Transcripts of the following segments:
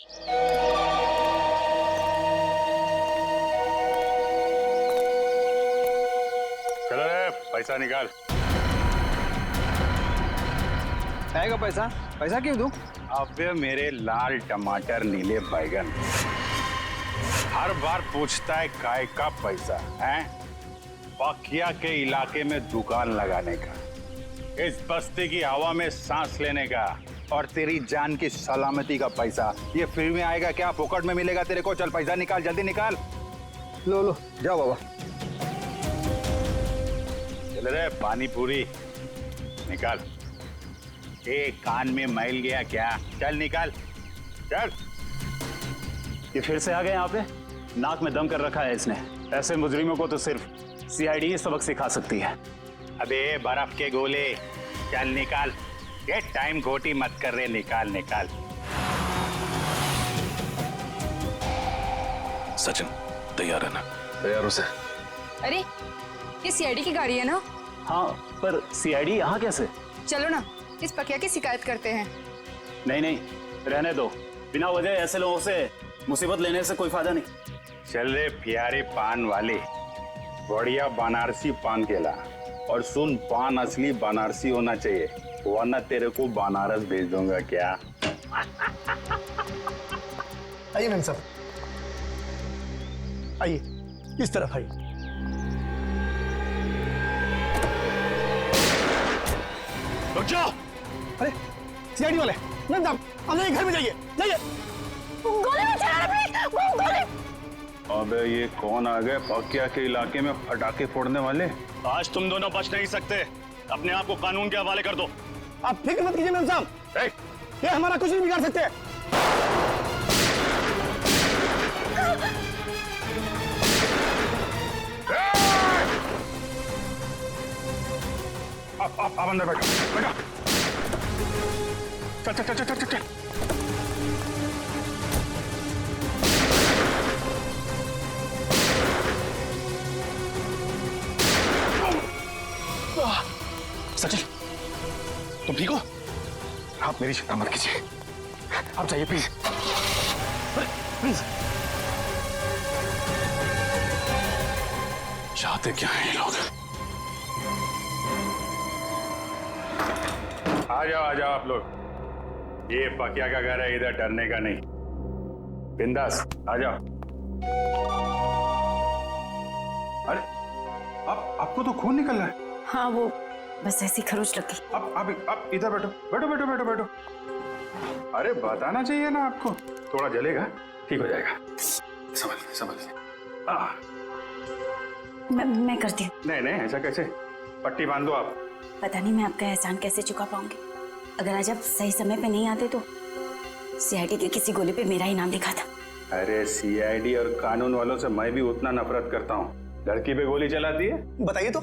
चलो रे, पैसा निकाल। आएगा पैसा? पैसा क्यों दूं? अबे मेरे लाल टमाटर नीले बैगन, हर बार पूछता है काय का पैसा है? पकिया के इलाके में दुकान लगाने का, इस बस्ती की हवा में सांस लेने का, और तेरी जान की सलामती का पैसा ये फ्री में आएगा क्या? फोकट में मिलेगा तेरे को? चल पैसा निकाल, जल्दी निकाल। लो लो जाओ बाबा। चल रे, पानी पूरी निकाल। कान में मैल गया क्या? चल निकाल, चल। ये फिर से आ गए यहाँ पे? नाक में दम कर रखा है इसने। ऐसे मुजरिमों को तो सिर्फ सीआईडी ही सबक सिखा सकती है। अबे बर्फ के गोले, चल निकाल। ये टाइम खोटी मत कर रहे, निकाल निकाल। सचिन तैयार है ना? तैयार हो से। अरे ये सीआईडी की गाड़ी है ना? हाँ, पर सीआईडी यहाँ कैसे? चलो ना इस पकिया की शिकायत करते हैं। नहीं नहीं, रहने दो। बिना वजह ऐसे लोगों से मुसीबत लेने से कोई फायदा नहीं। चल रे प्यारे पान वाले, बढ़िया बनारसी पान केला, और सुन, पान असली बनारसी होना चाहिए, वरना तेरे को बनारस भेज दूंगा। क्या? आइए मैम साहब, आइए इस तरफ आइए। रुक जाओ। अरे सीआईडी वाले, मैम साहब आप जाइए, घर में जाइए, जाइए। गोली मत चलाना प्लीज, गोली। अबे ये कौन आ गए पकिया के इलाके में पटाखे फोड़ने वाले? आज तुम दोनों बच नहीं सकते। अपने आप को कानून के हवाले कर दो। आप फिक्र मत कीजिए मैम साहब, ये हमारा कुछ नहीं बिगाड़ सकते। आप अंदर बैठो, बैठो। चल चल चल चल चल चल। सचिन तुम ठीक हो? आप मेरी चिंता मत कीजिए, आप जाइए प्लीज, प्लीज। चाहते क्या हैं ये लोग? आ जाओ आप लोग। ये पकिया का घर है, इधर डरने का नहीं। बिंदास आ जाओ। अरे आपको तो खून निकल रहा है। हाँ वो बस ऐसी खरोच लगी। आप इधर बैठो, बैठो बैठो बैठो बैठो। अरे बताना चाहिए ना आपको, थोड़ा जलेगा, ठीक हो जाएगा। संभल मैं करती हूँ। नहीं ऐसा कैसे? पट्टी बांध दो आप। पता नहीं मैं आपका एहसान कैसे चुका पाऊंगी। अगर आज आप सही समय पे नहीं आते तो सीआईडी के किसी गोली पे मेरा ही नाम लिखा था। अरे सीआईडी और कानून वालों से मैं भी उतना नफरत करता हूँ। लड़की पे गोली चलाती है, बताइए तो।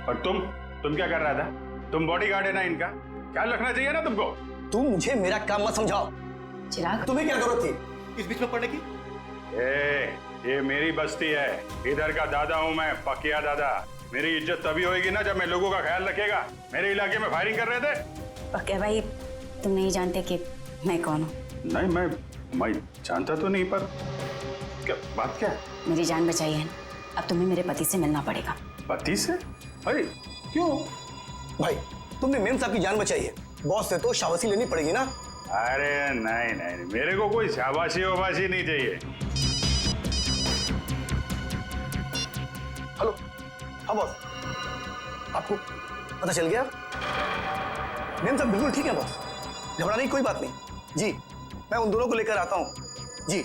और तुम क्या कर रहा था? तुम बॉडीगार्ड है ना इनका, ख्याल रखना चाहिए ना तुमको। तुम मुझे मेरा काम मत समझाओ। चिराग, तुम्हें क्या जरूरत थी इस बीच में पड़ने की? ये मेरी बस्ती है, इधर का दादा हूँ मैं, पकिया दादा। मेरी इज्जत तभी होगी ना जब मैं लोगों का ख्याल रखेगा। मेरे इलाके में फायरिंग कर रहे थे। पक्के भाई तुम नहीं जानते कि मैं कौन हूँ। नहीं मैं जानता तो नहीं, पर क्या बात क्या है? मेरी जान बचाई है, अब तुम्हें मेरे पति से मिलना पड़ेगा। पति से? अरे क्यों? भाई तुमने मेम साहब की जान बचाई है, बॉस से तो शाबाशी लेनी पड़ेगी ना। अरे नहीं, मेरे को कोई शाबाशी वाबाशी नहीं चाहिए। हेलो, हाँ बॉस, आपको पता चल गया? मेम साहब बिल्कुल ठीक है बॉस, घबराने की कोई बात नहीं। जी मैं उन दोनों को लेकर आता हूँ। जी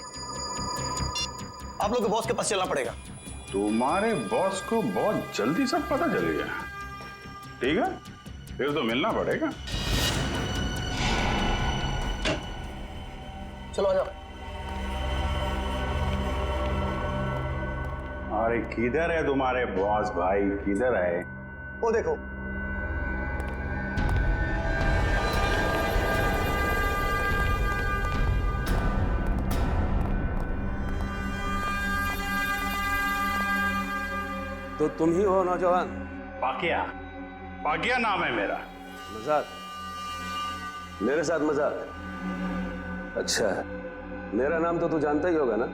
आप लोग के बॉस के पास चलना पड़ेगा। तुम्हारे बॉस को बहुत जल्दी सब पता चल गया। ठीक है, फिर तो मिलना पड़ेगा। चलो आ जाओ। अरे किधर है तुम्हारे बॉस भाई, किधर है? वो देखो। तो तुम ही हो नौजवान? पाकिया नाम है मेरा। मजाक? मेरे साथ मजाक? अच्छा, मेरा नाम तो तू जानता ही होगा ना?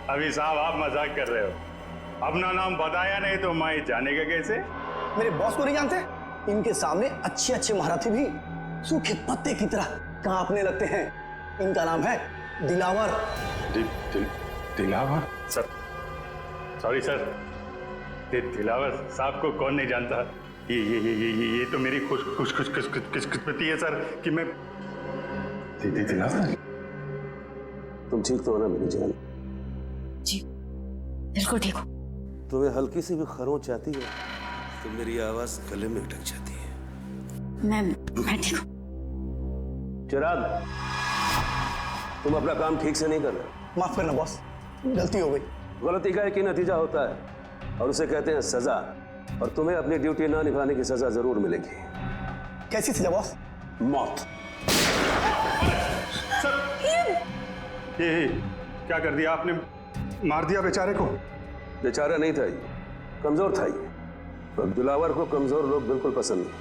अभी साहब आप मजाक कर रहे हो, अपना नाम बताया नहीं तो मैं जानेगा कैसे? मेरे बॉस को नहीं जानते? इनके सामने अच्छे अच्छे महारथी भी सूखे पत्ते की तरह कांपने लगते हैं। इनका नाम है Dilawar. Dilawar? Sir, sorry sir, Dilawar साहब को कौन नहीं जानता? ये तो मेरी खुशकिस्मती है सर कि मैं दिलावर। तुम ठीक तो हो ना मेरी जान? जी बिल्कुल ठीक हो। तुम्हें हल्की सी भी खरोंच आती है तो मेरी आवाज गले में अटक जाती है। मैं ठीक हूँ। चिराग, तुम अपना काम ठीक से नहीं कर रहे। माफ करना बॉस, गलती हो गई। गलती का एक ही नतीजा होता है और उसे कहते हैं सजा, और तुम्हें अपनी ड्यूटी ना निभाने की सजा जरूर मिलेगी। कैसी सजा बॉस? मौत। सर, ये क्या कर दिया आपने? मार दिया बेचारे को? बेचारा नहीं था ये, कमजोर था ये, और दिलावर को कमजोर लोग बिल्कुल पसंद नहीं।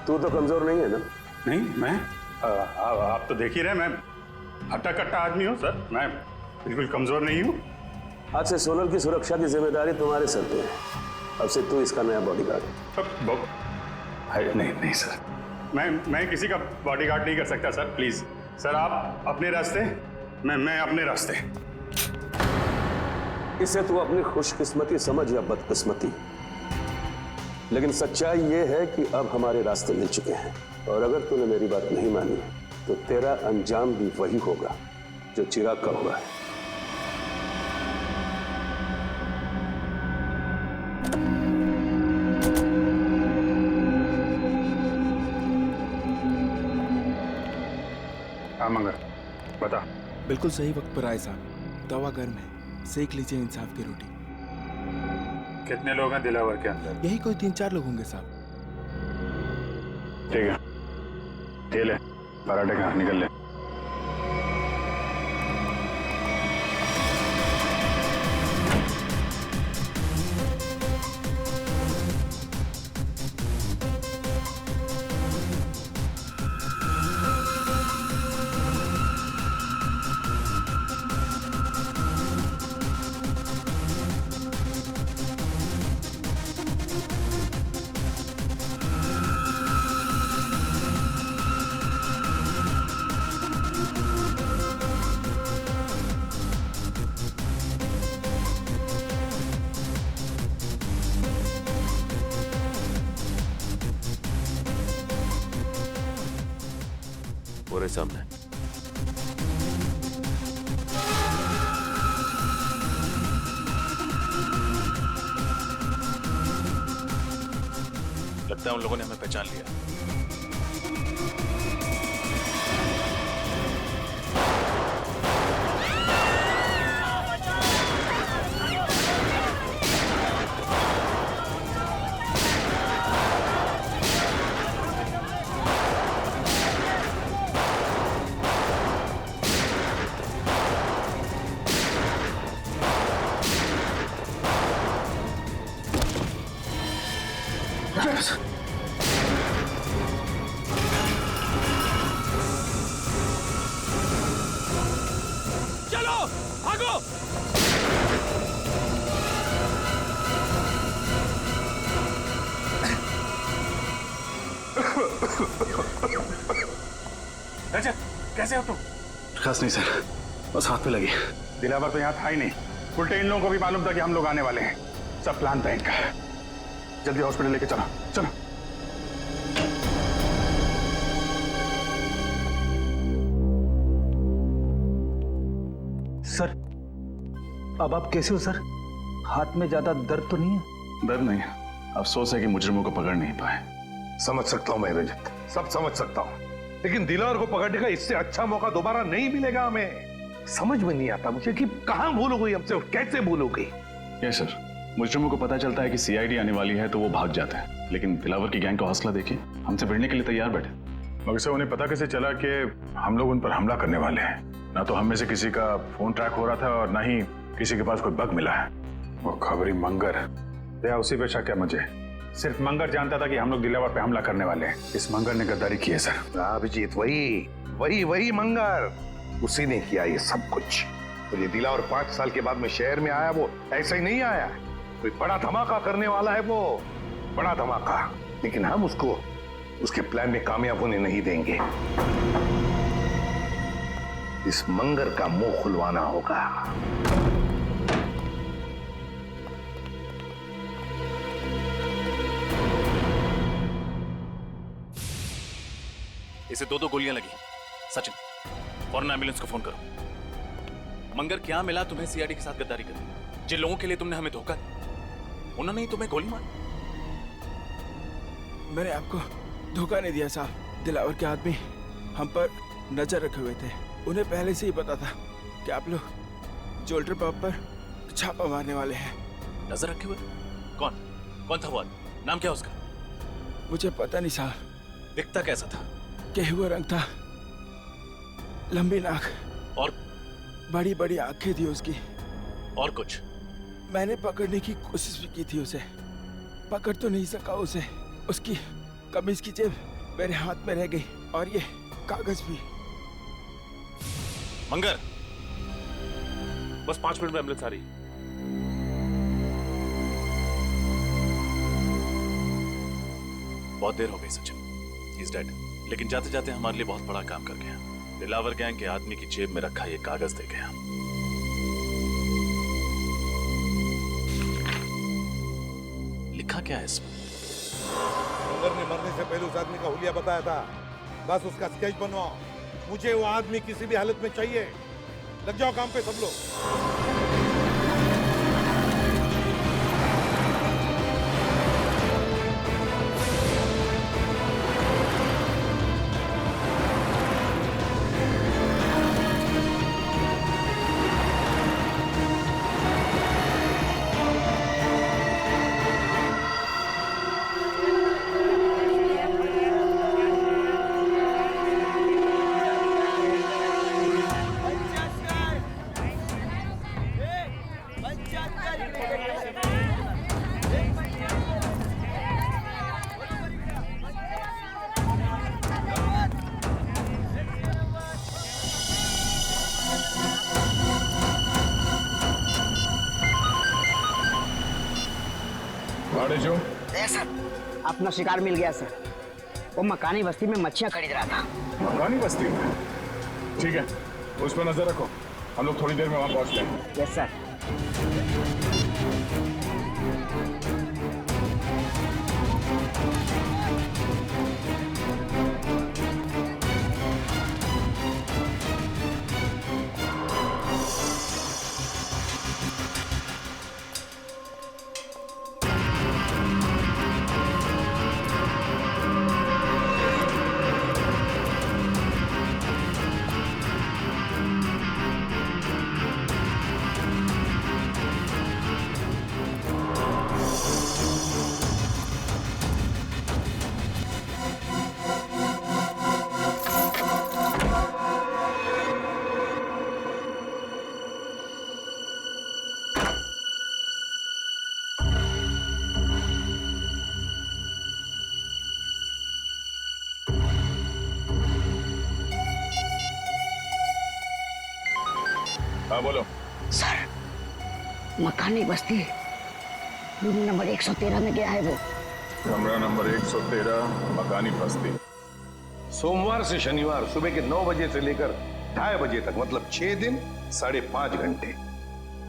तू तो कमजोर नहीं है ना? नहीं, मैं आप तो देख ही रहे, मैं हट्टा कट्टा आदमी हूँ सर, मैं बिल्कुल कमजोर नहीं हूँ। आज से सोनल की सुरक्षा की जिम्मेदारी तुम्हारे सर पे है। अब से तू इसका नया बॉडीगार्ड है। नहीं सर, मैं किसी का बॉडीगार्ड नहीं कर सकता सर, प्लीज सर, आप अपने रास्ते, मैं अपने रास्ते। इसे तू अपनी खुशकिस्मती समझ या बदकिस्मती, लेकिन सच्चाई ये है कि अब हमारे रास्ते मिल चुके हैं, और अगर तूने मेरी बात नहीं मानी तो तेरा अंजाम भी वही होगा जो चिराग का हुआ है। हाँ मंगर, बता। बिल्कुल सही वक्त पर आए साहब। तवा गर्म है, सेक लीजिए इंसाफ की रोटी। कितने लोग हैं दिलावर के अंदर? यही कोई 3-4 लोग होंगे साहब। ठीक है, ये ले पराठे खा, निकल ले। पूरे सामने। लगता है उन लोगों ने हमें पहचान लिया। रजत, कैसे हो तुम? खास नहीं सर, बस हाथ पे लगी। दिलावर तो यहाँ था ही नहीं, उल्टे इन लोगों को भी मालूम था कि हम लोग आने वाले हैं। सब प्लान था इनका। जल्दी हॉस्पिटल लेके चलो, चलो। सर, अब आप कैसे हो सर? हाथ में ज्यादा दर्द तो नहीं है? दर्द नहीं, अफसोस है कि मुजरिमों को पकड़ नहीं पाए। समझ सकता हूं मैं रजत, सब समझ सकता हूं, लेकिन दिलावर को पकड़ने का इससे अच्छा मौका दोबारा नहीं मिलेगा हमें। समझ में नहीं आता मुझे कि कहां भूल हो गई हमसे और कैसे भूल हो गई। यस सर, मुजरिमों को पता चलता है कि सीआईडी आने वाली है तो वो भाग जाते हैं, लेकिन दिलावर की गैंग का हौसला देखिए, हमसे भिड़ने के लिए तैयार बैठे। मगर से उन्हें पता कैसे चला कि हम लोग उन पर हमला करने वाले हैं? ना तो हम में से किसी का फोन ट्रैक हो रहा था और ना ही किसी के पास कोई बग मिला है। वो खबरी मंगर या उसी पे शक है मुझे। सिर्फ मंगर जानता था कि हम लोग दिलावर पे हमला करने वाले हैं। इस मंगर ने गद्दारी की है सर। अभिजीत, वही मंगर, उसी ने किया ये सब कुछ। तो ये दिलावर 5 साल के बाद में शहर में आया, वो ऐसा ही नहीं आया, कोई बड़ा धमाका करने वाला है वो, बड़ा धमाका। लेकिन हम उसको उसके प्लान में कामयाब होने नहीं देंगे। इस मंगर का मुंह खुलवाना होगा। इसे 2 गोलियां लगी। सचिन, फौरन एम्बुलेंस को फोन करो। मंगर, क्या मिला तुम्हें सीआईडी के साथ गद्दारी करने? जिन लोगों के लिए तुमने हमें धोखा दिया, उन्होंने ही तुम्हें गोली मारी। मैंने आपको धोखा नहीं दिया साहब। दिलावर के आदमी हम पर नजर रखे हुए थे। उन्हें पहले से ही पता था कि आप लोग जोल्टर पब पर छापा मारने वाले हैं। नजर रखे हुए? कौन था वो आदमी? नाम क्या उसका? मुझे पता नहीं साहब। दिखता कैसा था? गेहुआ रंग था, लंबी नाक और बड़ी बड़ी आंखें थी उसकी। और कुछ? मैंने पकड़ने की कोशिश भी की थी उसे, पकड़ तो नहीं सका उसे। उसकी कमीज की जेब मेरे हाथ में रह गई और ये कागज भी। मंगर, बस 5 मिनट में एम्बुलेंस आ रही। बहुत देर हो गई सचिन, ही इज डेड। लेकिन जाते जाते हमारे लिए बहुत बड़ा काम कर गया। दिलावर गैंग के आदमी की जेब में रखा ये कागज दे गया। लिखा क्या है इसमें? मंगर ने मरने से पहले उस आदमी का हुलिया बताया था। बस उसका स्केच बनवाओ। मुझे वो आदमी किसी भी हालत में चाहिए। लग जाओ काम पे सब लोग। सर, अपना शिकार मिल गया सर। वो मकानी बस्ती में मच्छियां खरीद रहा था। मकानी बस्ती? ठीक है, उस पर नजर रखो। हम लोग थोड़ी देर में वहां पहुंचते हैं। Yes sir. हाँ बोलो। सर, मकानी बस्ती रूम नंबर 113 में गया है वो। कमरा नंबर 113, मकानी बस्ती। सोमवार से शनिवार सुबह के 9 बजे से लेकर 2:30 बजे तक, मतलब 6 दिन 5.5 घंटे।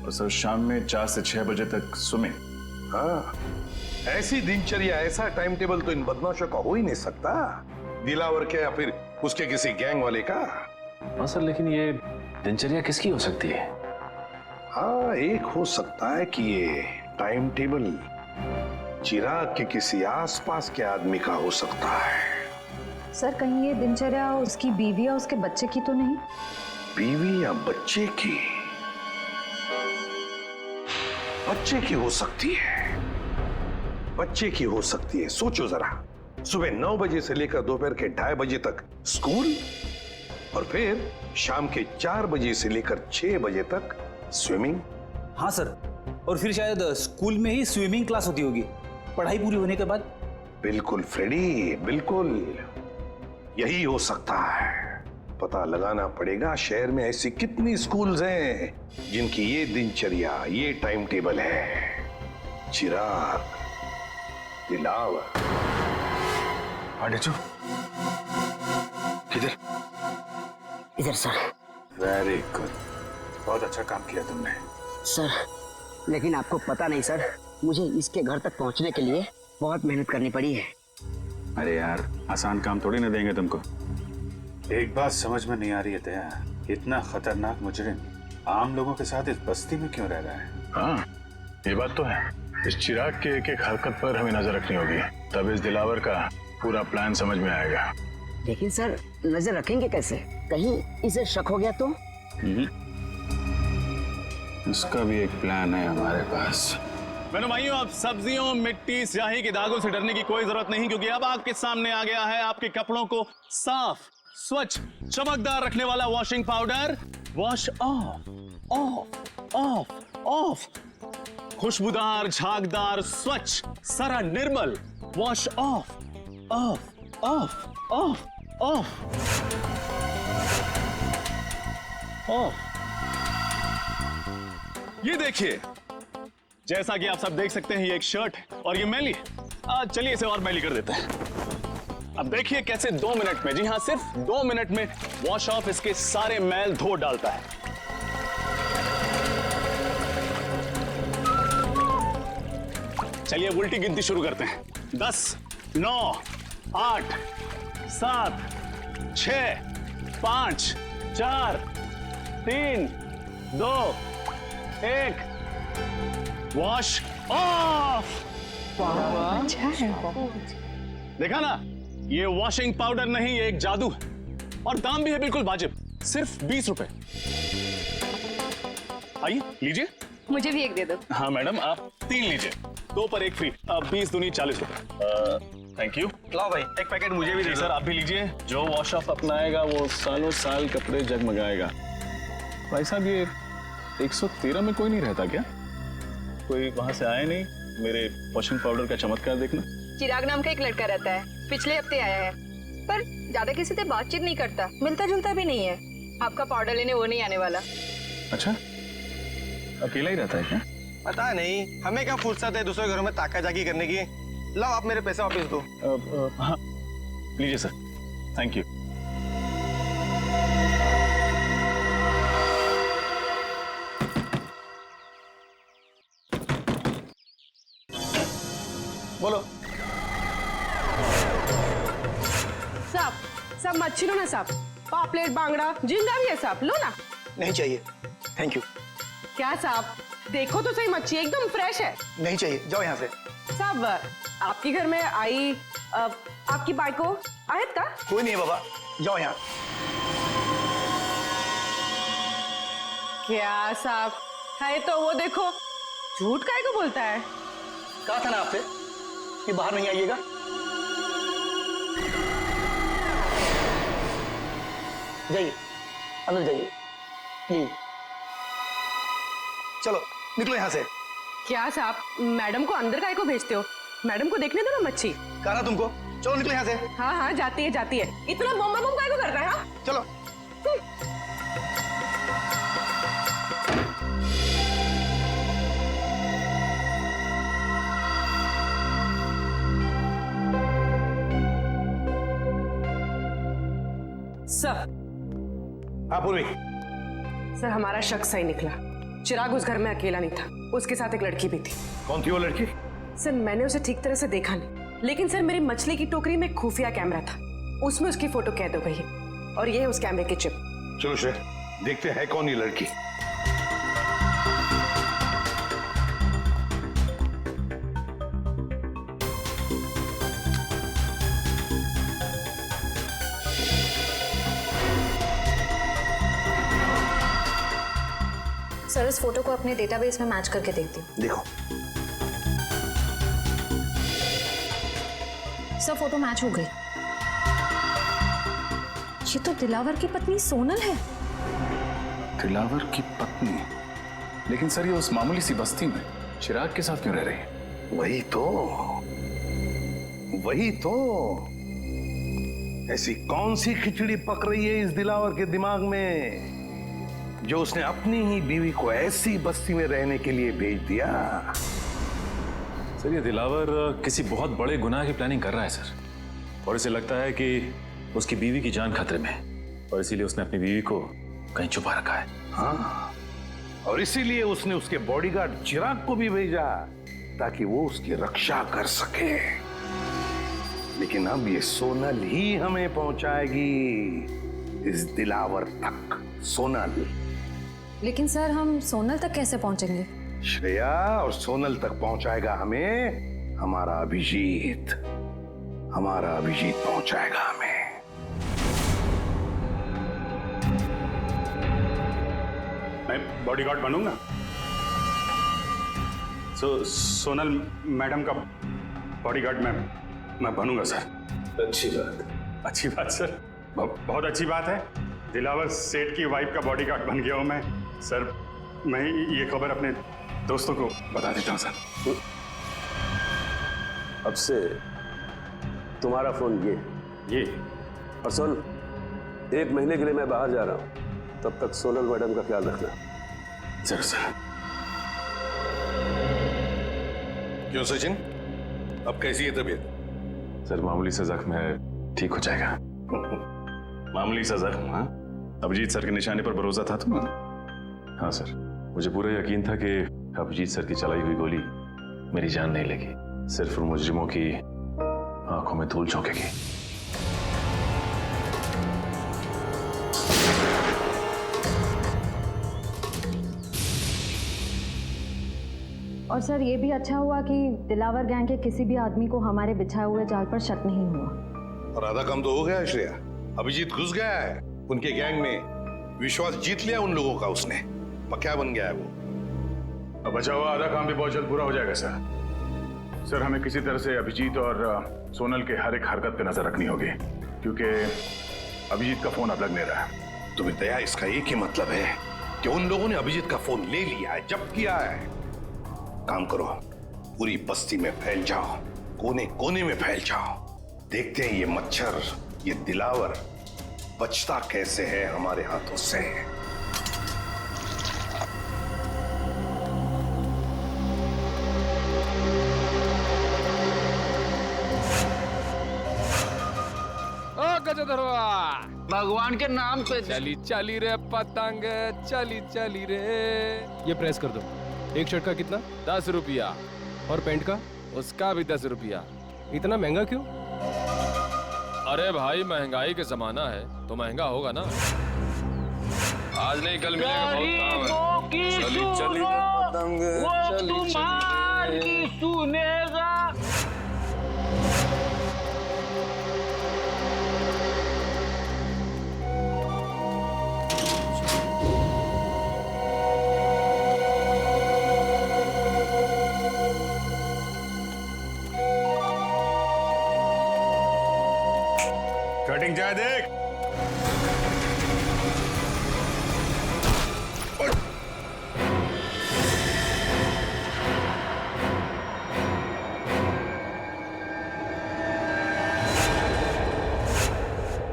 और सर शाम में 4 से 6 बजे तक स्विमिंग। हाँ, ऐसी दिनचर्या, ऐसा टाइम टेबल तो इन बदमाशों का हो ही नहीं सकता। दिलावर के या फिर उसके किसी गैंग वाले का। हाँ सर, लेकिन ये दिनचर्या किसकी हो सकती है? हाँ, एक हो सकता है कि ये टाइम टेबल चिराग के किसी आसपास के आदमी का हो सकता है। सर, कहीं ये दिनचर्या उसकी बीवी या उसके बच्चे की तो नहीं? बीवी या बच्चे की? बच्चे की हो सकती है, बच्चे की हो सकती है। सोचो जरा, सुबह 9 बजे से लेकर दोपहर के 2:30 बजे तक स्कूल, और फिर शाम के 4 बजे से लेकर 6 बजे तक स्विमिंग। हाँ सर, और फिर शायद स्कूल में ही स्विमिंग क्लास होती होगी। पढ़ाई पूरी होने के बाद? बिल्कुल फ्रेडी, बिल्कुल यही हो सकता है। पता लगाना पड़ेगा शहर में ऐसी कितनी स्कूल्स हैं जिनकी ये दिनचर्या, ये टाइम टेबल है। चिराग, दिलावर। आडेचो, किधर? इधर सर। वेरी गुड, बहुत अच्छा काम किया तुमने। सर, लेकिन आपको पता नहीं सर, मुझे इसके घर तक पहुंचने के लिए बहुत मेहनत करनी पड़ी है। अरे यार, आसान काम थोड़ी ना देंगे तुमको। एक बात समझ में नहीं आ रही है दया, इतना खतरनाक मुजरिम आम लोगों के साथ इस बस्ती में क्यों रह रहा है? हाँ, ये बात तो है। इस चिराग के एक एक हरकत पर हमें नजर रखनी होगी, तब इस दिलावर का पूरा प्लान समझ में आएगा। लेकिन सर, नजर रखेंगे कैसे? कहीं इसे शक हो गया तो? इसका भी एक प्लान है हमारे पास। मेरे भाइयों, अब सब्जियों, मिट्टी, स्याही के दागों से डरने की कोई जरूरत नहीं, क्योंकि अब आपके सामने आ गया है आपके कपड़ों को साफ, स्वच्छ, चमकदार रखने वाला washing powder. Wash off, off, off, off. खुशबूदार, झागदार, स्वच्छ, सारा निर्मल। Wash off, off, off, off, off, off. ये देखिए, जैसा कि आप सब देख सकते हैं, ये एक शर्ट है और ये मैली है। चलिए इसे और मैली कर देते हैं। अब देखिए कैसे 2 मिनट में, जी हाँ, सिर्फ 2 मिनट में वॉश ऑफ इसके सारे मैल धो डालता है। चलिए उल्टी गिनती शुरू करते हैं। 10, 9, 8, 7, 6, 5, 4, 3, 2, 1। Wash off. अच्छा है। देखा ना, ये वॉशिंग पाउडर नहीं, ये एक जादू है और दाम भी है बिल्कुल वाजिब, सिर्फ 20 रुपए। आइए लीजिए। मुझे भी एक दे दो। हाँ मैडम, आप 3 लीजिए, 2 पर 1 फ्री। 20 दूनी 40 रुपए। Thank you. लाओ भाई, एक पैकेट मुझे भी दे दो। सर आप भी लीजिए। जो वॉश ऑफ अपनाएगा वो सालों साल कपड़े जगमगाएगा। भाई साहब, ये 113 में कोई नहीं रहता क्या? कोई वहां से आया नहीं मेरे वॉशिंग पाउडर का चमत्कार देखना? चिराग नाम का एक लड़का रहता है, पिछले हफ्ते आया है, पर ज्यादा किसी से बातचीत नहीं करता, मिलता जुलता भी नहीं है। आपका पाउडर लेने वो नहीं आने वाला। अच्छा, अकेला ही रहता है क्या? पता नहीं, हमें क्या फुर्सत है दूसरे घरों में ताका-झाकी करने की। लाओ आप मेरे पैसे वापस दो। हाँ लीजिए सर, थैंक यू। बोलो। सब मच्छी लो ना साहब, पापलेट, बांगड़ा, जिंदा भी है साहब, लो ना। नहीं चाहिए, थैंक यू। क्या साहब, देखो तो सही, मच्छी एकदम फ्रेश है। नहीं चाहिए, जाओ यहाँ से। साहब, आपके घर में आई आपकी बाइको आयत का? कोई नहीं है बाबा, जाओ यहाँ। क्या साहब, है तो वो देखो, झूठ काहे को बोलता है? कहा था ना आपसे कि बाहर नहीं आइएगा। जाइए, अंदर जाइए प्लीज। चलो निकलो यहाँ से। क्या साहब, मैडम को अंदर काहे को भेजते हो? मैडम को देखने दो ना मच्छी। कहा ना तुमको, चलो निकलो यहाँ से। हाँ हाँ, जाती है जाती है। इतना बम बम काहे को कर रहा है? हाँ चलो। सर। हाँ पूर्वी। सर, हमारा शक सही निकला। चिराग उस घर में अकेला नहीं था, उसके साथ एक लड़की भी थी। कौन थी वो लड़की? सर, मैंने उसे ठीक तरह से देखा नहीं, लेकिन सर मेरी मछली की टोकरी में खुफिया कैमरा था, उसमें उसकी फोटो कैद हो गई है और ये है उस कैमरे की चिप। चलो श्रेय, देखते हैं कौन ये लड़की। सर, इस फोटो को अपने डेटाबेस में मैच करके देखती हूँ। देखो। सर, फोटो मैच हो गई। ये तो दिलावर की पत्नी सोनल है। दिलावर की पत्नी? लेकिन सर, ये उस मामूली सी बस्ती में चिराग के साथ क्यों रह रही है? वही तो। वही तो। ऐसी कौन सी खिचड़ी पक रही है इस दिलावर के दिमाग में जो उसने अपनी ही बीवी को ऐसी बस्ती में रहने के लिए भेज दिया? सर ये दिलावर किसी बहुत बड़े गुनाह की प्लानिंग कर रहा है सर, और इसे लगता है कि उसकी बीवी की जान खतरे में है और इसीलिए उसने अपनी बीवी को कहीं छुपा रखा है। हाँ, और इसीलिए उसने उसके बॉडीगार्ड चिराग को भी भेजा ताकि वो उसकी रक्षा कर सके। लेकिन अब ये सोनल ही हमें पहुंचाएगी इस दिलावर तक। सोनल। लेकिन सर हम सोनल तक कैसे पहुंचेंगे? श्रेया, और सोनल तक पहुंचाएगा हमें हमारा अभिजीत। हमारा अभिजीत पहुंचाएगा हमें। मैं बॉडीगार्ड बनूंगा। सोनल मैडम का बॉडीगार्ड मैं बनूंगा सर। अच्छी बात। अच्छी बात सर, बहुत अच्छी बात है। दिलावर सेठ की वाइफ का बॉडीगार्ड बन गया हूं मैं सर। मैं ये खबर अपने दोस्तों को बता देता हूं सर। अब से तुम्हारा फोन ये और सुन, 1 महीने के लिए मैं बाहर जा रहा हूं, तब तक सोनल मैडम का ख्याल रखना। जरूर सर। क्यों सचिन, अब कैसी है तबीयत? सर मामूली सा जख्म है, ठीक हो जाएगा। मामूली सा जख्म? हाँ, अभिजीत सर के निशाने पर भरोसा था तुम्हें? हाँ सर, मुझे पूरा यकीन था कि अभिजीत सर की चलाई हुई गोली मेरी जान नहीं लेगी, सिर्फ उन मुजरिमों की आंखों में धूल झोंकेगी। और सर ये भी अच्छा हुआ कि दिलावर गैंग के किसी भी आदमी को हमारे बिछाए हुए जाल पर शक नहीं हुआ। और आधा काम तो हो गया है श्रेया। अभिजीत घुस गया है उनके गैंग में, विश्वास जीत लिया उन लोगों का उसने, पक्का बन गया है वो। अब बचा हुआ आधा काम भी बहुत जल्द पूरा हो जाएगा सर। सर हमें किसी तरह से अभिजीत और सोनल के हर एक हरकत पे नजर रखनी होगी, क्योंकि अभिजीत का फोन अब लग नहीं रहा है। तुम्हें दया, इसका एक ही मतलब है कि उन लोगों ने अभिजीत का फोन ले लिया है, जब्त किया है। काम करो, पूरी बस्ती में फैल जाओ, कोने कोने में फैल जाओ। देखते हैं ये मच्छर, ये दिलावर बचता कैसे है हमारे हाथों से। भगवान के नाम पे चली चली रे पतंग, चली चली रे। ये प्रेस कर दो। एक शर्ट का कितना? 10 रुपया। और पैंट का? उसका भी 10 रुपया। इतना महंगा क्यों? अरे भाई महंगाई के जमाना है तो महंगा होगा ना। आज नहीं कल मिलेगा, बहुत काम है। चली चली पतंग, चली चली सुनेगा। कटिंग जाए देख।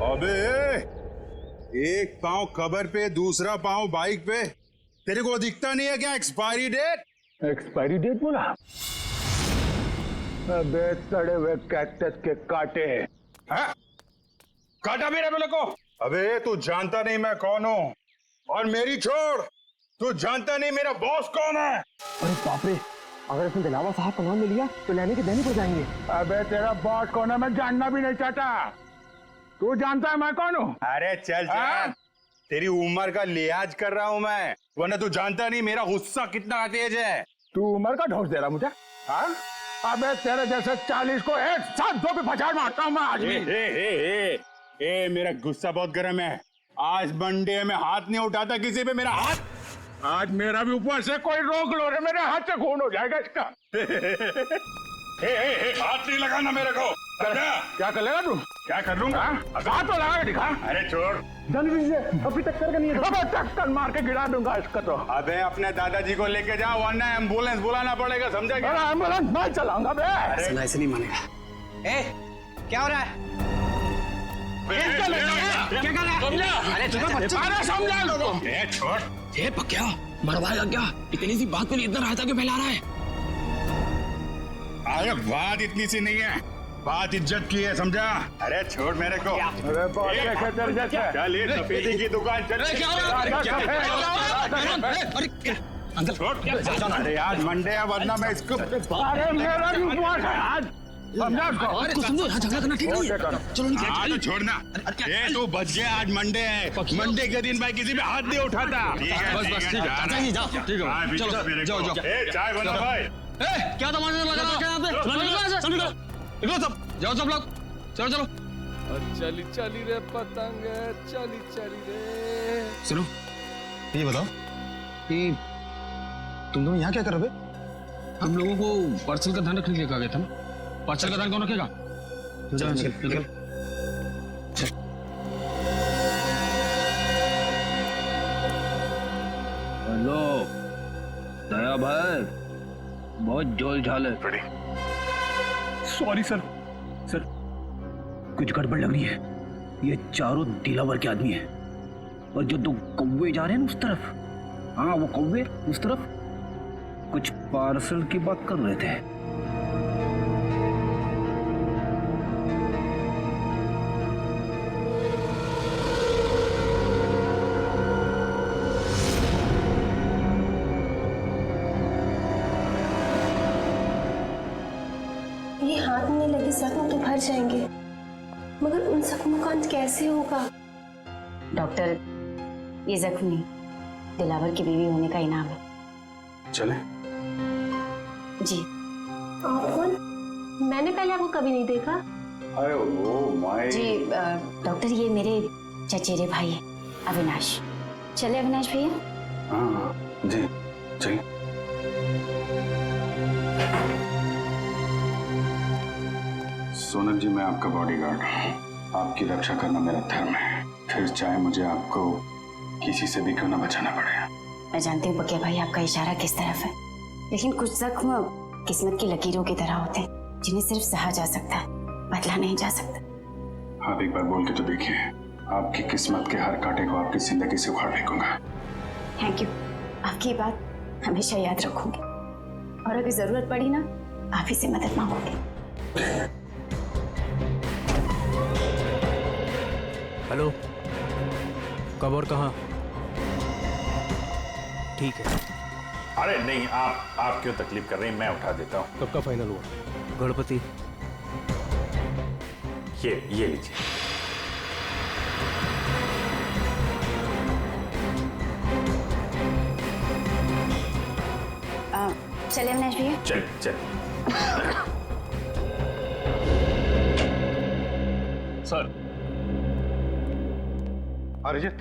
अबे एक पांव खबर पे, दूसरा पांव बाइक पे, तेरे को दिखता नहीं है क्या एक्सपायरी डेट? एक्सपायरी डेट बोला? अबे सड़े हुए कैक्टस के कांटे। हाँ? काटा मेरे बोले को? अबे तू जानता नहीं मैं कौन हूँ, और मेरी छोड़, तू जानता नहीं मेरा बॉस कौन है। अरे बाप रे, अगर इसने दिलावर साहब का नाम ले लिया तो लेने के देने पड़ जाएंगे। अबे तेरा बॉस कौन है मैं जानना भी नहीं चाहता। तू जानता है मैं कौन हूँ? अरे चल चल, तेरी उम्र का लिहाज कर रहा हूँ मैं, वरना तू जानता नहीं मेरा गुस्सा कितना तेज है। तू उम्र का ढोस दे रहा मुझे? हाँ? अबे तेरे जैसे 40 को एक साथ 2 पे पछाड़ मारता हूँ मैं आज भी। ए मेरा गुस्सा बहुत गर्म है। आज मंडे में हाथ नहीं उठाता किसी पे मेरा हाथ। आज मेरा भी ऊपर से कोई रोक लो रे, मेरे हाथ से खून हो जाएगा इसका। हाथ नहीं लगाना मेरे को। क्या कर लेगा तू? क्या कर लूंगा? हाथ तो लगा के दिखा। अरे छोड़ जल्दी से, अभी टक्कर का नहीं है। अबे टक्कर मार के गिरा दूंगा इसका तो। अबे अपने दादाजी को लेके जाओ, वरना एम्बुलेंस बुलाना पड़ेगा, समझा क्या? एम्बुलेंस मैं चलाऊंगा बे। ऐसे नहीं मानेगा। क्या हो रहा है? क्या कर रहा है? अरे समझा लोगों। छोड़। ये पक्या मरवाएगा क्या? इतनी सी बात पे इतना रायता क्यों फैला रहा है? अरे बात इतनी सी नहीं है, बात इज्जत की है, समझा? अरे छोड़ मेरे को। अरे चल ये सफेदी की दुकान चल। छोड़। अरे आज मंडे है वरना मैं इसको। अरे मेरा भी उपवास है आज। समझा उसको? समझो यहाँ झगड़ा करना ठीक नहीं है। चलो हाँ तो छोड़ना। ये तू बच गया, आज मंडे है। मंडे के दिन भाई किसी पे हाथ नहीं उठाता। बस ठीक है चाचा जी जाओ। ठीक है चलो जाओ। चाय बना भाई। क्या तमाशा लगा रखा है यहाँ पे? निकलो सब, जाओ सब लोग। चलो और चली चली रे पतंग, चली चली रे। सुनो, ये बताओ कि तुम दोनों यहाँ क्या कर रहे हो? हम लोगों को पार्सल का ध्यान रखने के लिए कहा गया था ना? पार्सल का ध्यान कौन रखेगा? चल। हेलो दया भाई, बहुत जोल झाल है। Sorry sir. कुछ गड़बड़ लग रही है। ये चारों दिलावर के आदमी हैं और जो दो कौवे जा रहे हैं उस तरफ, हाँ वो कौवे उस तरफ कुछ पार्सल की बात कर रहे थे। ये हाथ में लगे जख्म तो भर जाएंगे, मगर उन जख्मों का अंत कैसे होगा? डॉक्टर, ये जख्म नहीं, दिलावर की बीवी होने का इनाम है। चले? जी। आप कौन? मैंने पहले आपको कभी नहीं देखा। अरे वो माय। जी डॉक्टर, ये मेरे चचेरे भाई है अविनाश। चले अविनाश भैया? हाँ जी चलिए। सोनल जी, मैं आपका बॉडीगार्ड हूँ। आपकी रक्षा करना मेरा धर्म है, फिर चाहे मुझे आपको किसी से भी क्यों ना बचाना पड़े। मैं जानती हूँ पक्या भाई आपका इशारा किस तरफ है, लेकिन कुछ जख्म किस्मत की लकीरों की तरह होते हैं जिन्हें सिर्फ सहा जा सकता है, बदला नहीं जा सकता। आप एक बार बोल के तो देखिए, आपकी किस्मत के हर कांटे को आपकी जिंदगी से उखाड़ फेंकूंगा। थैंक यू, आपकी ये बात हमेशा याद रखूंगी और अगर जरूरत पड़ी ना आप ही से मदद मांगूंगी। हेलो, कब और कहाँ? ठीक है। अरे नहीं, आप क्यों तकलीफ कर रहे हैं, मैं उठा देता हूँ। कब का फाइनल हुआ? गणपति। ये लीजिए। चले अविनाश भैया? चल। सर, अरिजीत,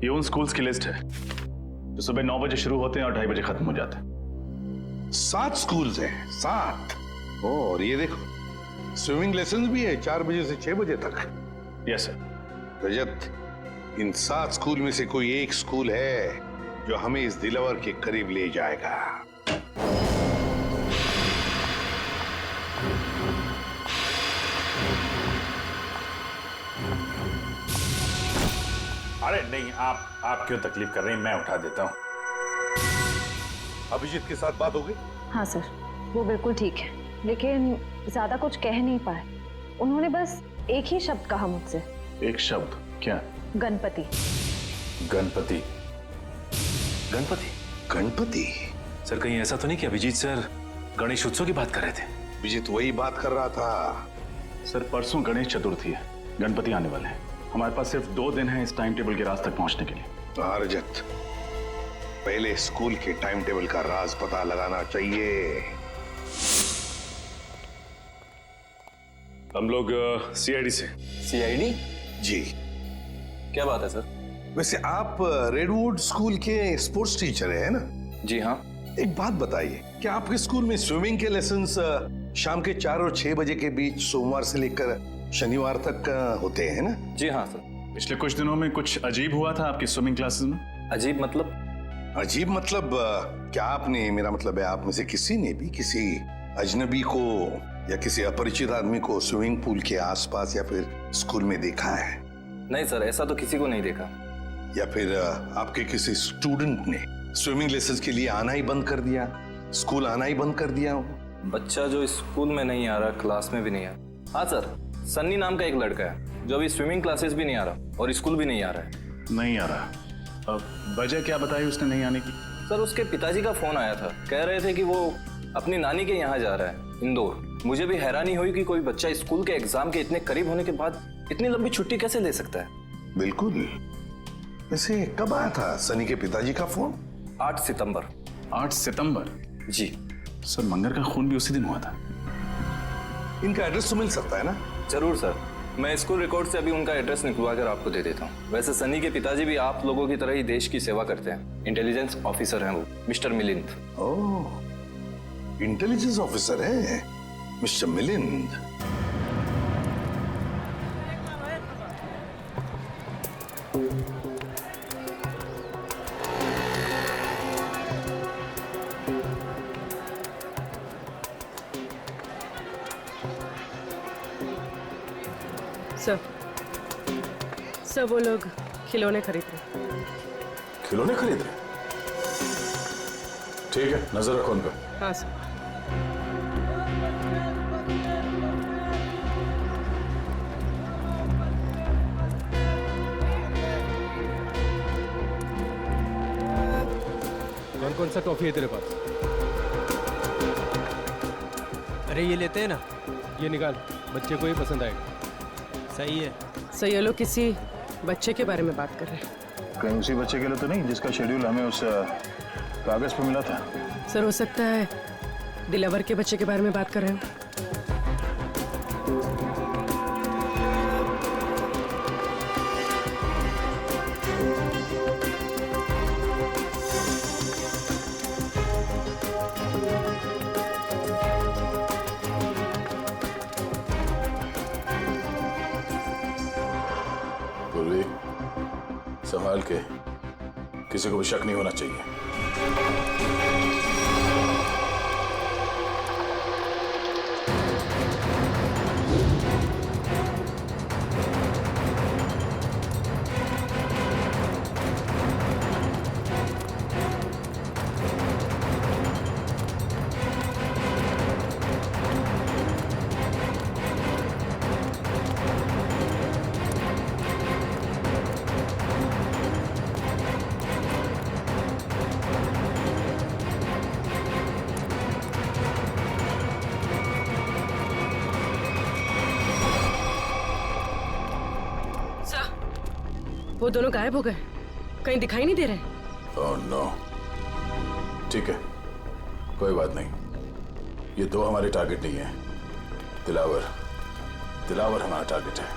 ये उन स्कूल्स की लिस्ट है जो सुबह 9 बजे शुरू होते हैं और 2:30 बजे खत्म हो जाते हैं। 7 स्कूल्स हैं, 7। और ये देखो, स्विमिंग लेसन भी है 4 बजे से 6 बजे तक। Yes sir. रजत, इन 7 स्कूल में से कोई एक स्कूल है जो हमें इस दिलावर के करीब ले जाएगा। अरे नहीं, आप क्यों तकलीफ कर रहे हैं, मैं उठा देता हूँ। अभिजीत के साथ बात हो गई? हाँ सर, वो बिल्कुल ठीक है, लेकिन ज्यादा कुछ कह नहीं पाए। उन्होंने बस एक ही शब्द कहा मुझसे। एक शब्द? क्या? गणपति। गणपति? गणपति? सर, कहीं ऐसा तो नहीं कि अभिजीत सर गणेश उत्सव की बात कर रहे थे? अभिजीत वही बात कर रहा था। सर, परसों गणेश चतुर्थी है, गणपति आने वाले हैं। हमारे पास सिर्फ 2 दिन है इस टाइम टेबल के राज तक पहुंचने के लिए। रजत, पहले स्कूल के टाइम टेबल का राज पता लगाना चाहिए। हम लोग सीआईडी से। सीआईडी? जी। क्या बात है सर? वैसे आप रेडवुड स्कूल के स्पोर्ट्स टीचर हैं ना? जी हाँ। एक बात बताइए, क्या आपके स्कूल में स्विमिंग के लेसन्स शाम के 4 और 6 बजे के बीच सोमवार से लेकर शनिवार तक होते हैं ना? जी हाँ सर। पिछले कुछ दिनों में कुछ अजीब हुआ था आपकी स्विमिंग क्लासेस में। अजीब मतलब? अजीब मतलब क्या आपने, मेरा मतलब है आप में से किसी ने भी किसी अजनबी को या किसी अपरिचित आदमी को स्विमिंग पूल के आसपास या फिर स्कूल में देखा है? नहीं सर, ऐसा तो किसी को नहीं देखा। या फिर आपके किसी स्टूडेंट ने स्विमिंग लेसन के लिए आना ही बंद कर दिया, स्कूल आना ही बंद कर दिया हो? बच्चा जो स्कूल में नहीं आ रहा, क्लास में भी नहीं आ रहा। हाँ सर, सन्नी नाम का एक लड़का है जो अभी स्विमिंग क्लासेस भी नहीं आ रहा और स्कूल भी नहीं आ रहा है। नहीं आ रहा? अब वजह क्या बताई उसने नहीं आने की? सर उसके पिताजी का फोन आया था, कह रहे थे कि वो अपनी नानी के यहाँ जा रहा है, इंदौर। मुझे भी हैरानी हुई कि कोई बच्चा स्कूल के एग्जाम के इतने करीब होने के बाद इतनी लंबी छुट्टी कैसे ले सकता है। बिल्कुल। वैसे कब आया था सनी के पिताजी का फोन? 8 सितंबर। 8 सितंबर? जी सर, मंगर का खून भी उसी दिन हुआ था। इनका एड्रेस तो मिल सकता है ना? जरूर सर, मैं स्कूल रिकॉर्ड से अभी उनका एड्रेस निकलवा कर आपको दे देता हूँ। वैसे सनी के पिताजी भी आप लोगों की तरह ही देश की सेवा करते हैं, इंटेलिजेंस ऑफिसर हैं वो, मिस्टर मिलिंद। ओह, इंटेलिजेंस ऑफिसर है मिस्टर मिलिंद। सर वो लोग खिलौने खरीद रहे। खिलौने खरीद रहे? ठीक है, नजर रखो उन पर। हाँ सर। कौन कौन सा टॉफी है तेरे पास? अरे ये लेते हैं ना। ये निकाल, बच्चे को ही पसंद आएगा। सही है। सर ये लोग किसी बच्चे के बारे में बात कर रहे हैं। कहीं उसी बच्चे के लिए तो नहीं जिसका शेड्यूल हमें उस कागज पर मिला था? सर हो सकता है दिलावर के बच्चे के बारे में बात कर रहे हो। संभाल के, किसी को भी शक नहीं होना चाहिए। वो दोनों गायब हो गए, कहीं दिखाई नहीं दे रहे। Oh no. ठीक है, कोई बात नहीं, ये दो हमारे टारगेट नहीं है। दिलावर हमारा टारगेट है।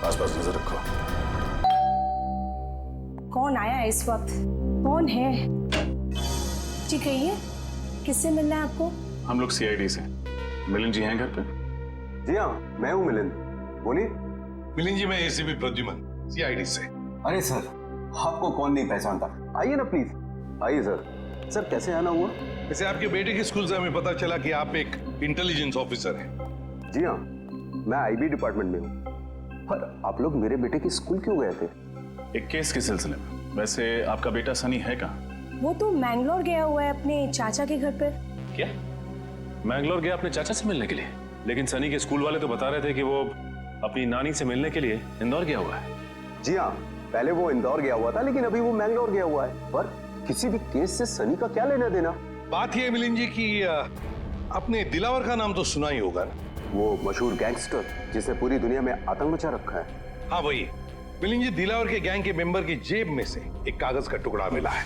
आसपास नजर रखो। कौन आया है इस वक्त? कौन है? जी कहिए, किससे मिलना है आपको? हम लोग सीआईडी से। मिलिंद जी हैं घर पे? जी हाँ, मैं हूँ मिलिंद, बोलिए। मिलिंद जी, मैं एसीपी प्रद्युमन, सीआईडी से। अरे सर, आपको कौन नहीं पहचानता, आइए ना प्लीज, आइए सर। सर कैसे आना हुआ? वैसे आपके बेटे के स्कूल से हमें पता चला कि आप एक इंटेलिजेंस ऑफिसर हैं। जी हाँ, मैं आईबी डिपार्टमेंट में हूँ। पर आप लोग मेरे बेटे के स्कूल क्यों गए थे? एक केस के सिलसिले में। वैसे आपका बेटा सनी है कहाँ? वो तो मैंगलोर गया हुआ है अपने चाचा के घर पे। क्या? मैंगलोर गया अपने चाचा से मिलने के लिए? लेकिन सनी के स्कूल वाले तो बता रहे थे कि वो अपनी नानी से मिलने के लिए इंदौर गया हुआ है। जी हाँ, पहले वो इंदौर गया हुआ था, लेकिन अभी वो मैंगलोर गया हुआ है। पर किसी भी केस से सनी का क्या लेना देना? बात ये मिलिंद जी की आपने दिलावर का नाम तो सुना ही होगा ना? वो मशहूर गैंगस्टर जिसने पूरी दुनिया में आतंक मचा रखा है। हाँ वही। मिलिंद जी, दिलावर के गैंग के मेंबर की जेब में से एक कागज का टुकड़ा मिला है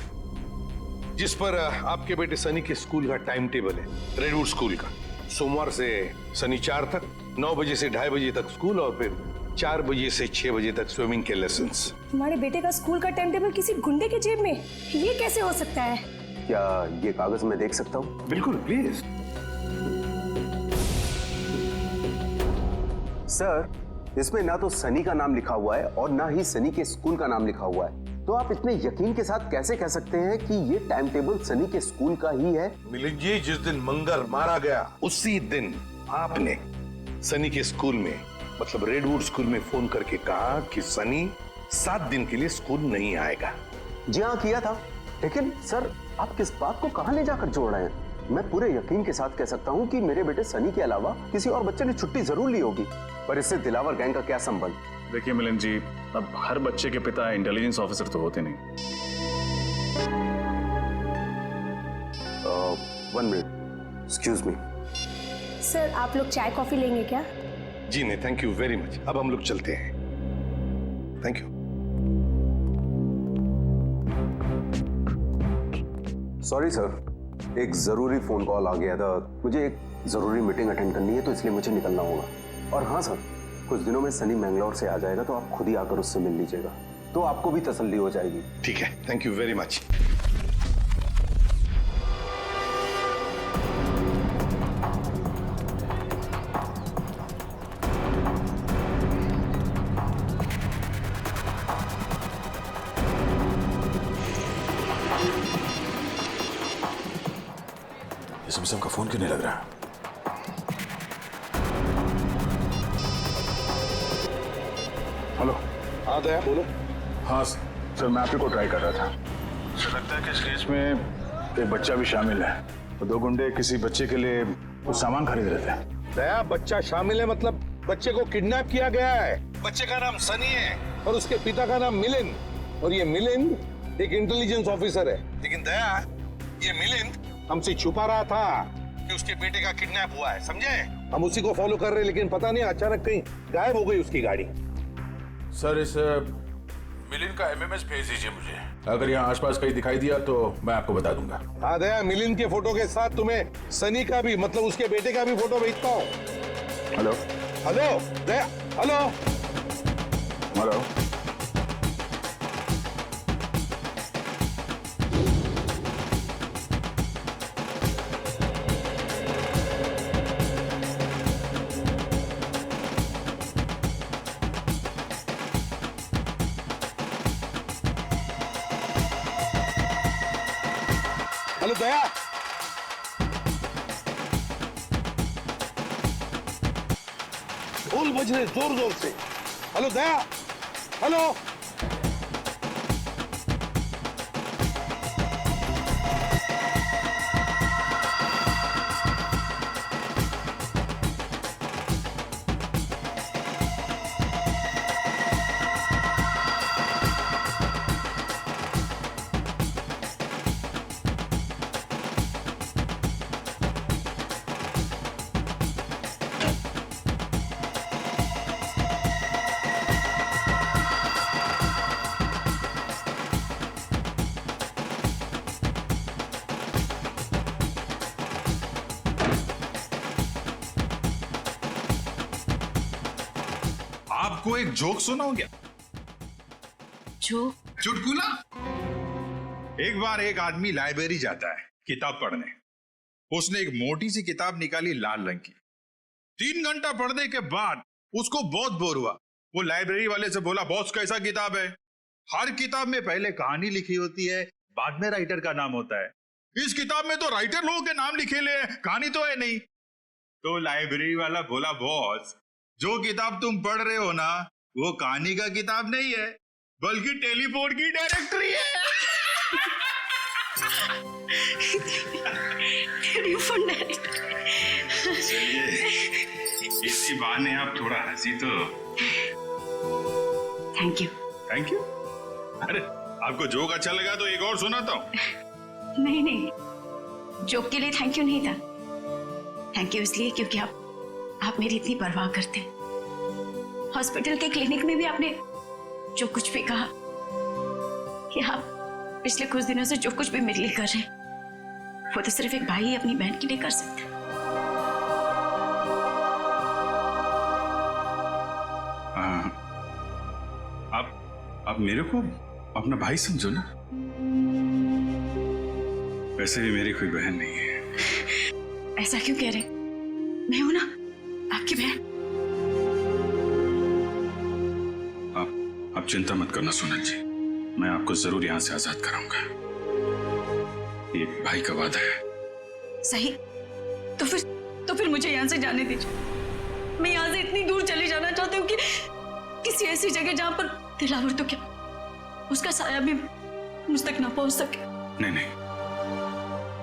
जिस पर आपके बेटे सनी के स्कूल का टाइम टेबल है, रेडवुड स्कूल का। सोमवार से शनिवार तक 9 बजे से 2:30 बजे तक स्कूल और फिर 4 बजे से 6 बजे तक स्विमिंग के लेसन्स। तुम्हारे बेटे का स्कूल का टाइम टेबल किसी गुंडे के जेब में? ये कैसे हो सकता है? क्या ये कागज मैं देख सकता हूँ? बिल्कुल, प्लीज। सर, इसमें ना तो सनी का नाम लिखा हुआ है और ना ही सनी के स्कूल का नाम लिखा हुआ है। तो आप इतने यकीन के साथ कैसे कह सकते हैं कि ये टाइम टेबल सनी के स्कूल का ही है? मिलिंद जी, जिस दिन मंगर मारा गया उसी दिन आपने सनी के स्कूल में मतलब रेडवुड स्कूल में फोन करके कहा कि सनी 7 दिन के लिए स्कूल नहीं आएगा। जी हाँ, किया था। लेकिन सर, आप किस बात को कहां ले जाकर जोड़ रहे हैं? मैं पूरे यकीन के साथ कह सकता हूं कि मेरे बेटे सनी के अलावा किसी और बच्चे ने छुट्टी जरूर ली होगी, पर इससे दिलावर गैंग का क्या संबंध? देखिए मिलिंद जी, अब हर बच्चे के पिता इंटेलिजेंस ऑफिसर तो होते नहीं। 1 मिनट, एक्सक्यूज मी। सर आप लोग चाय कॉफी लेंगे क्या? जी नहीं, थैंक यू वेरी मच। अब हम लोग चलते हैं। Thank you. सॉरी सर, एक जरूरी फोन कॉल आ गया था। मुझे एक जरूरी मीटिंग अटेंड करनी है, तो इसलिए मुझे निकलना होगा। और हाँ सर, कुछ दिनों में सनी मैंगलोर से आ जाएगा, तो आप खुद ही आकर उससे मिल लीजिएगा, तो आपको भी तसल्ली हो जाएगी। ठीक है, thank you very much. Samsung का फोन क्यों नहीं लग रहा? हेलो। हाँ दया, बोलो। हाँ सर, मैं आप ही को ट्राई कर रहा था। सर लगता है कि इस केस में एक बच्चा भी शामिल है। तो 2 गुंडे किसी बच्चे के लिए कुछ सामान खरीद रहे थे। दया, बच्चा शामिल है मतलब बच्चे को किडनैप किया गया है। बच्चे का नाम सनी है और उसके पिता का नाम मिलिंद, और ये मिलिंद एक इंटेलिजेंस ऑफिसर है। लेकिन दया, ये मिलिंद हमसे छुपा रहा था कि उसके बेटे का किडनैप हुआ है, समझे? हम उसी को फॉलो कर रहे हैं, लेकिन पता नहीं अचानक कहीं गायब हो गई उसकी गाड़ी। सर इस मिलिंद का एमएमएस भेज दीजिए मुझे। अगर यहाँ आसपास कहीं दिखाई दिया तो मैं आपको बता दूंगा। हाँ दया, मिलिंद के फोटो के साथ तुम्हें सनी का भी मतलब उसके बेटे का भी फोटो भेजता हूँ। हेलो हेलो दया, हेलो हेलो। हेलो दया, ढोल बज रहे जोर जोर से। हेलो दया, हेलो। आपको एक जोक सुनाओ क्या? चुटकुला। एक बार एक आदमी लाइब्रेरी जाता है किताब पढ़ने। उसने एक मोटी सी किताब निकाली लाल रंग की। 3 घंटा पढ़ने के बाद उसको बहुत बोर हुआ। वो लाइब्रेरी वाले से बोला, बॉस कैसा किताब है? हर किताब में पहले कहानी लिखी होती है, बाद में राइटर का नाम होता है। इस किताब में तो राइटर लोगों के नाम लिखे ले, कहानी तो है नहीं। तो लाइब्रेरी वाला बोला, बॉस जो किताब तुम पढ़ रहे हो ना, वो कहानी का किताब नहीं है, बल्कि टेलीफोन की डायरेक्टरी है। Telephone directory. चलिए, इसी बहाने आप थोड़ा हंसी तो। Thank you. Thank you? अरे आपको जोक अच्छा लगा तो एक और सुनाता हूँ। नहीं नहीं, जोक के लिए थैंक यू नहीं था। थैंक यू इसलिए क्योंकि आप मेरी इतनी परवाह करते हैं। हॉस्पिटल के क्लिनिक में भी आपने जो कुछ भी कहा कि आप पिछले कुछ दिनों से जो कुछ भी मेरे लिए कर रहे हैं, वो तो सिर्फ एक भाई अपनी बहन के लिए कर सकता है। आप मेरे को अपना भाई समझो ना। वैसे भी मेरी कोई बहन नहीं है। ऐसा क्यों कह रहे? मैं हूं ना आपकी बहन। आप चिंता मत करना सोनल जी, मैं आपको जरूर यहां से आजाद कराऊंगा। ये भाई का वादा है। सही, तो फिर तो फिर मुझे यहाँ से जाने दीजिए। मैं यहाँ से इतनी दूर चली जाना चाहती हूँ कि किसी ऐसी जगह जहाँ पर दिलावर तो क्या उसका साया भी मुझ तक ना पहुंच सके। नहीं,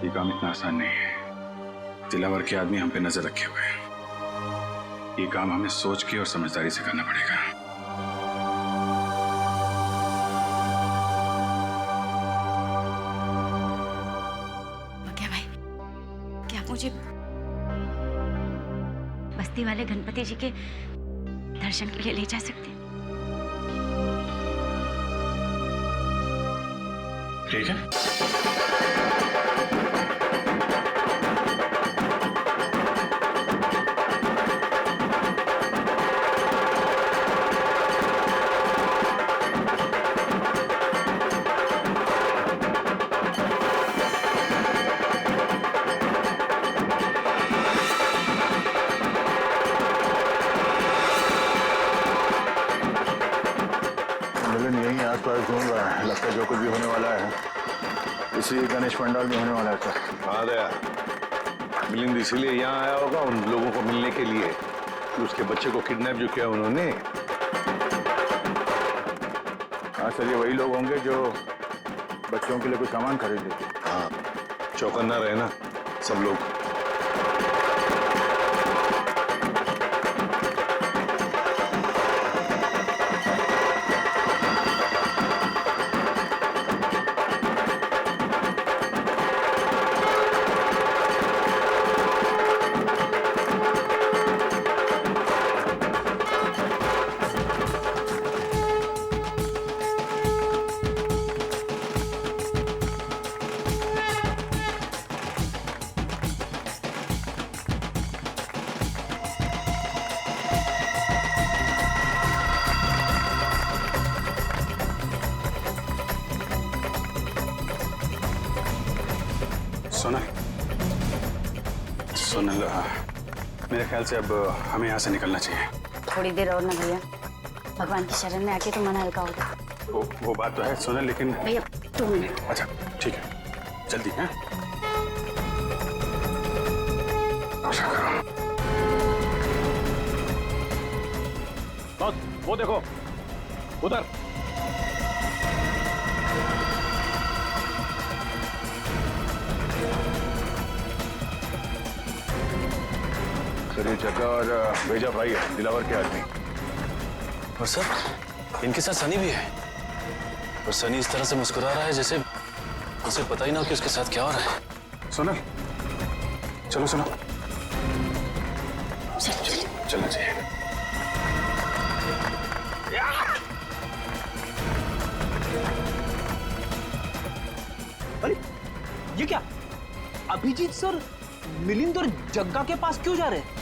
ये काम इतना आसान नहीं है। दिलावर के आदमी हम पे नजर रखे हुए हैं। ये काम हमें सोच के और समझदारी से करना पड़ेगा। क्या भाई, क्या आप मुझे बस्ती वाले गणपति जी के दर्शन के लिए ले जा सकते हैं? ठीक है। मिलन यहीं आसपास घूम रहा है, लगता है जो कुछ भी होने वाला है इसी गणेश पंडाल में होने वाला है सर। हाँ दया, मिलिंद इसीलिए यहाँ आया होगा उन लोगों को मिलने के लिए कि उसके बच्चे को किडनैप जो किया उन्होंने। हाँ सर, ये वही लोग होंगे जो बच्चों के लिए कुछ सामान खरीदे। हाँ, चौकन्ना रहे ना सब लोग। सोनल, मेरे ख्याल से अब हमें यहाँ से निकलना चाहिए। थोड़ी देर और ना भैया, भगवान की शरण में आके तो मन हल्का होगा। वो बात तो है सोनल, लेकिन भैया 2 मिनट। अच्छा ठीक है, जल्दी है। बस वो देखो उधर। सर ये जग्गा और भेजा भाई है, दिलावर के आदमी। और सर इनके साथ सनी भी है, और सनी इस तरह से मुस्कुरा रहा है जैसे उसे पता ही ना हो कि उसके साथ क्या हो रहा है। सोनल चलो सुनो, चलना चाहिए। अरे ये क्या, अभिजीत सर मिलिंद और जग्गा के पास क्यों जा रहे हैं?